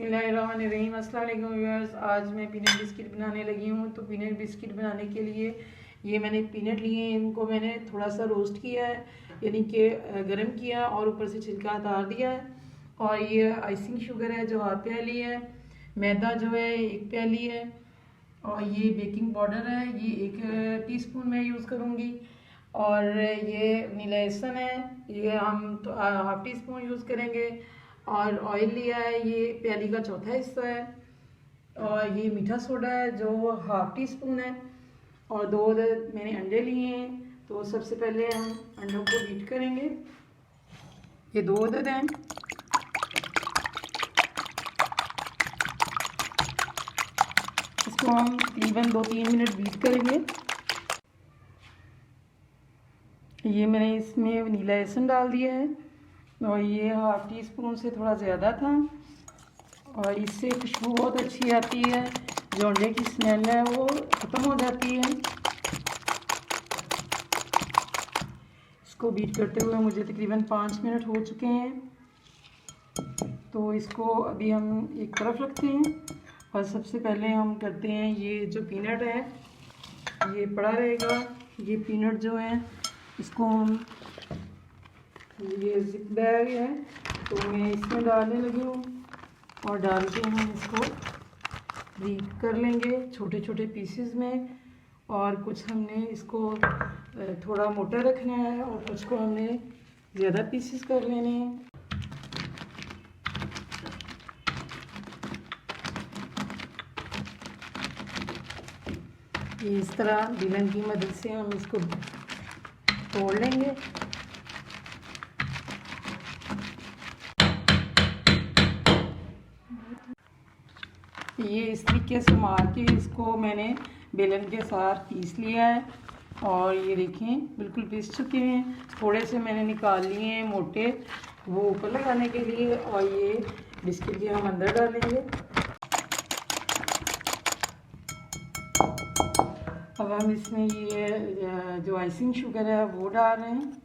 बिस्मिल्लाहिर्रहमानिर्रहीम। अस्सलाम वालेकुम व्यूअर्स। आज मैं पीनट बिस्किट बनाने लगी हूँ। तो पीनट बिस्किट बनाने के लिए ये मैंने पीनट लिए हैं, इनको मैंने थोड़ा सा रोस्ट किया है, यानी कि गर्म किया और ऊपर से छिलका उतार दिया है। और ये आइसिंग शुगर है जो हाफ प्याली है, मैदा जो है 1 प्याली है, और ये बेकिंग पाउडर है, ये 1 टीस्पून मैं यूज़ करूँगी। और ये वनीला एसन है, ये हम तो हाफ टी स्पून यूज़ करेंगे। और ऑयल लिया है, ये प्याली का चौथा हिस्सा है। और ये मीठा सोडा है जो हाफ टी स्पून है। और 2 मैंने अंडे लिए हैं। तो सबसे पहले हम अंडों को बीट करेंगे। ये 2 हैं। इसको हम तकरीबन 2-3 मिनट बीट करेंगे। ये मैंने इसमें वनीला एसन डाल दिया है, और ये हाफ टी स्पून से थोड़ा ज़्यादा था। और इससे खुशबू बहुत अच्छी आती है, जो अंडे की स्मेल है वो ख़त्म हो जाती है। इसको बीट करते हुए मुझे तकरीबन 5 मिनट हो चुके हैं। तो इसको अभी हम एक तरफ रखते हैं, और सबसे पहले हम करते हैं ये जो पीनट है ये पड़ा रहेगा। ये पीनट जो है इसको हम, ये जिप बैग है तो मैं इसमें डालने लगी हूँ, और डाल के हम इसको बीट कर लेंगे छोटे छोटे पीसेस में। और कुछ हमने इसको थोड़ा मोटा रखना है, और कुछ को हमने ज़्यादा पीसेस कर लेने हैं। ये इस तरह बेलन की मदद से हम इसको तोड़ लेंगे। ये इस तरीके से मार के इसको मैंने बेलन के साथ पीस लिया है, और ये देखें बिल्कुल पीस चुके हैं। थोड़े से मैंने निकाल लिए हैं मोटे, वो ऊपर लगाने के लिए। और ये बिस्किट के हम अंदर डालेंगे। अब हम इसमें ये जो आइसिंग शुगर है वो डाल रहे हैं।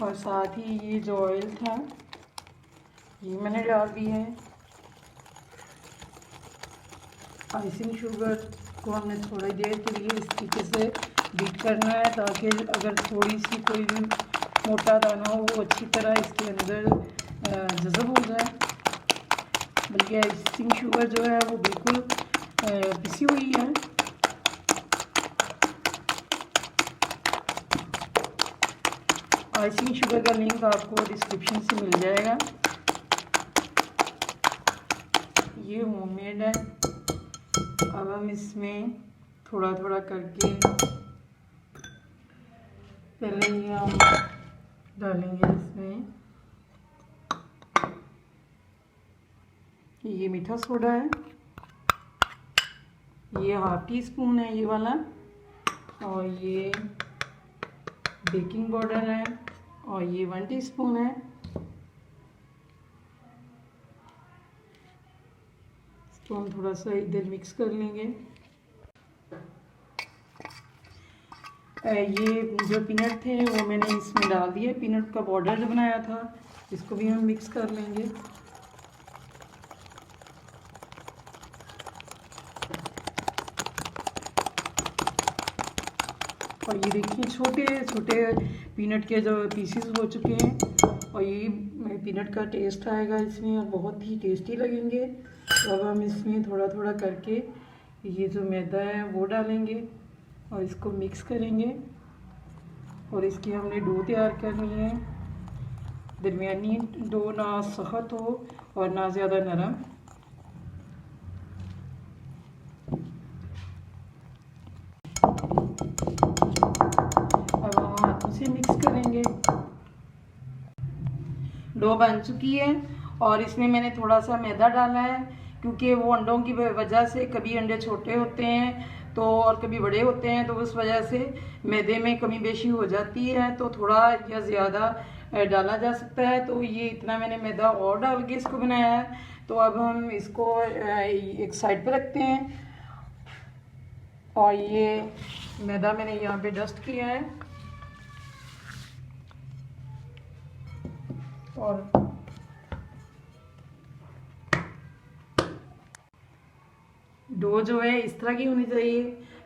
और साथ ही ये जो ऑयल था ये मैंने डाल दिया है। आइसिंग शुगर को हमने थोड़ी देर के लिए इस तरीके से बीट करना है, ताकि अगर थोड़ी सी कोई भी मोटा दाना हो वो अच्छी तरह इसके अंदर जज़ब हो जाए। बल्कि आइसिंग शुगर जो है वो बिल्कुल पिसी हुई है। आइसिंग शुगर का लिंक आपको डिस्क्रिप्शन से मिल जाएगा। ये होममेड है। अब हम इसमें थोड़ा थोड़ा करके पहले ये हम डालेंगे इसमें। ये मीठा सोडा है, ये हाफ टी स्पून है ये वाला। और ये बेकिंग पाउडर है, और ये 1 टीस्पून है। इसको हम थोड़ा सा इधर मिक्स कर लेंगे। ये जो पीनट थे वो मैंने इसमें डाल दिए। पीनट का पाउडर जो बनाया था इसको भी हम मिक्स कर लेंगे। और ये देखिए छोटे छोटे पीनट के जो पीसेस हो चुके हैं, और ये पीनट का टेस्ट आएगा इसमें, और बहुत ही टेस्टी लगेंगे। तो अब हम इसमें थोड़ा थोड़ा करके ये जो मैदा है वो डालेंगे, और इसको मिक्स करेंगे। और इसकी हमने डो तैयार करनी है, दरमियानी डो, ना सख्त हो और ना ज़्यादा नरम। अब हम हाथों से मिक्स करेंगे। डो बन चुकी है, और इसमें मैंने थोड़ा सा मैदा डाला है, क्योंकि वो अंडों की वजह से कभी अंडे छोटे होते हैं तो, और कभी बड़े होते हैं, तो उस वजह से मैदे में कमी बेशी हो जाती है। तो थोड़ा या ज़्यादा डाला जा सकता है। तो ये इतना मैंने मैदा और डाल के इसको बनाया है। तो अब हम इसको एक साइड पे रखते हैं। और ये मैदा मैंने यहाँ पे डस्ट किया है। और डो जो है इस तरह की होनी चाहिए,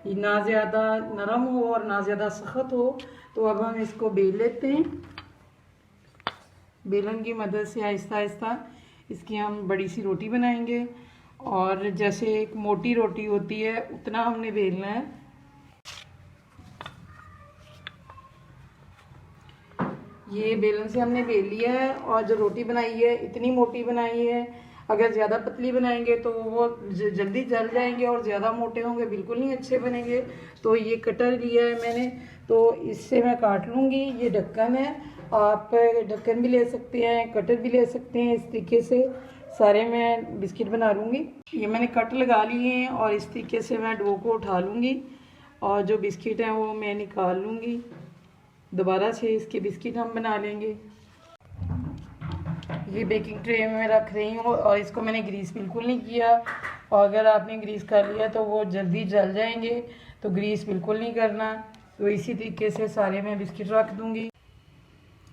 ना ज़्यादा नरम हो और ना ज़्यादा सख्त हो। तो अब हम इसको बेल लेते हैं। बेलन की मदद से आहिस्ता आहिस्ता इसकी हम बड़ी सी रोटी बनाएंगे, और जैसे एक मोटी रोटी होती है उतना हमने बेलना है। ये बेलन से हमने बेल लिया है, और जो रोटी बनाई है इतनी मोटी बनाई है। अगर ज़्यादा पतली बनाएंगे तो वो जल्दी जल जाएंगे, और ज़्यादा मोटे होंगे बिल्कुल नहीं अच्छे बनेंगे। तो ये कटर लिया है मैंने, तो इससे मैं काट लूँगी। ये ढक्कन है, आप ढक्कन भी ले सकते हैं, कटर भी ले सकते हैं। इस तरीके से सारे मैं बिस्किट बना लूँगी। ये मैंने कट लगा लिए हैं, और इस तरीके से मैं डो को उठा लूँगी, और जो बिस्किट हैं वो मैं निकाल लूँगी। दोबारा से इसके बिस्किट हम बना लेंगे। ये बेकिंग ट्रे में रख रही हूँ, और इसको मैंने ग्रीस बिल्कुल नहीं किया। और अगर आपने ग्रीस कर लिया तो वो जल्दी जल जाएंगे, तो ग्रीस बिल्कुल नहीं करना। तो इसी तरीके से सारे मैं बिस्किट रख दूँगी।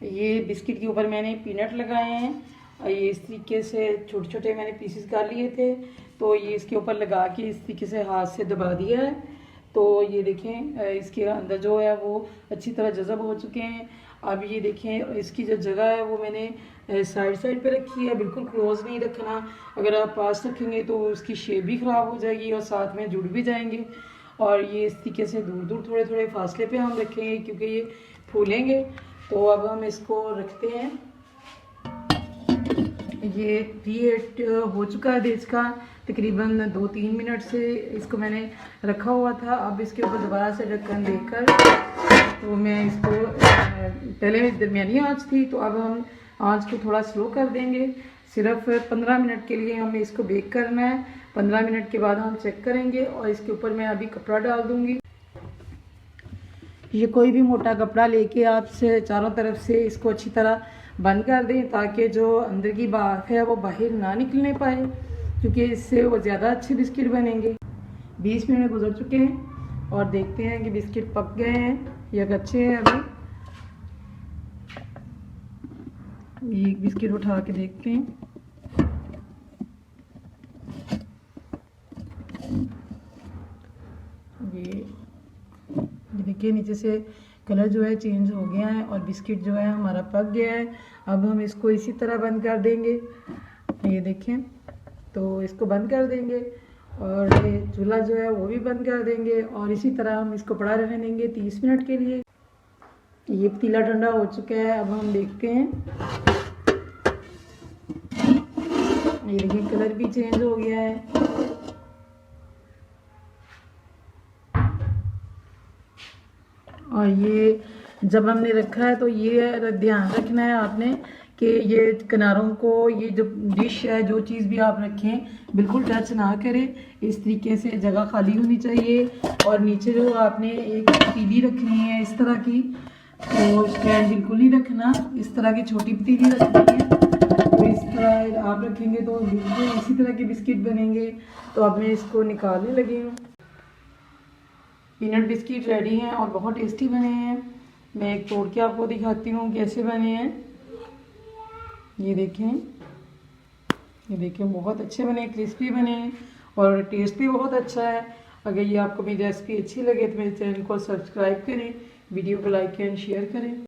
ये बिस्किट के ऊपर मैंने पीनट लगाए हैं, और ये इस तरीके से छोटे छोटे मैंने पीसेस कर लिए थे। तो ये इसके ऊपर लगा के इस तरीके से हाथ से दबा दिया है। तो ये देखें इसके अंदर जो है वो अच्छी तरह जज़ब हो चुके हैं। अब ये देखें इसकी जो जगह है वो मैंने साइड साइड पे रखी है, बिल्कुल क्लोज नहीं रखना। अगर आप पास रखेंगे तो उसकी शेप भी ख़राब हो जाएगी, और साथ में जुड़ भी जाएंगे। और ये इस तरीके से दूर दूर थोड़े थोड़े फासले पे हम रखेंगे, क्योंकि ये फूलेंगे। तो अब हम इसको रखते हैं। ये प्रीहीट हो चुका है देश का, तकरीबन 2-3 मिनट से इसको मैंने रखा हुआ था। अब इसके ऊपर दोबारा से ढक्कन देकर तो मैं इसको पहले दरमियानी आंच थी, तो अब हम आंच को थोड़ा स्लो कर देंगे। सिर्फ 15 मिनट के लिए हमें इसको बेक करना है। 15 मिनट के बाद हम चेक करेंगे, और इसके ऊपर मैं अभी कपड़ा डाल दूँगी। ये कोई भी मोटा कपड़ा लेके आप से चारों तरफ से इसको अच्छी तरह बंद कर दें, ताकि जो अंदर की भाप है वो बाहर ना निकलने पाए, क्योंकि इससे वो ज़्यादा अच्छे बिस्किट बनेंगे। 20 मिनट गुजर चुके हैं, और देखते हैं कि बिस्किट पक गए हैं या कच्चे हैं अभी। ये बिस्किट उठा के देखते हैं। ये देखिए नीचे से कलर जो है चेंज हो गया है, और बिस्किट जो है हमारा पक गया है। अब हम इसको इसी तरह बंद कर देंगे। ये देखें, तो इसको बंद कर देंगे, और ये चूल्हा जो है वो भी बंद कर देंगे, और इसी तरह हम इसको पड़ा रहने देंगे 30 मिनट के लिए। ये पतीला ठंडा हो चुका है, अब हम देखते हैं। ये देखिए कलर भी चेंज हो गया है। और ये जब हमने रखा है तो ये ध्यान रखना है आपने कि ये किनारों को, ये जो डिश है, जो चीज़ भी आप रखें बिल्कुल टच ना करें। इस तरीके से जगह खाली होनी चाहिए। और नीचे जो आपने एक पतीली रखनी है इस तरह की, तो स्टैंड बिल्कुल नहीं रखना, इस तरह की छोटी पतीली रखनी है। तो इस तरह आप रखेंगे तो बिल्कुल इसी तरह के बिस्किट बनेंगे। तो अब मैं इसको निकालने लगी हूँ। पीनट बिस्किट रेडी हैं और बहुत टेस्टी बने हैं। मैं एक तोड़ के आपको दिखाती हूँ कैसे बने हैं। ये देखें बहुत अच्छे बने, क्रिस्पी बने हैं, और टेस्ट भी बहुत अच्छा है। अगर ये आपको मेरी रेसिपी अच्छी लगे तो मेरे चैनल को सब्सक्राइब करें, वीडियो को लाइक एंड शेयर करें।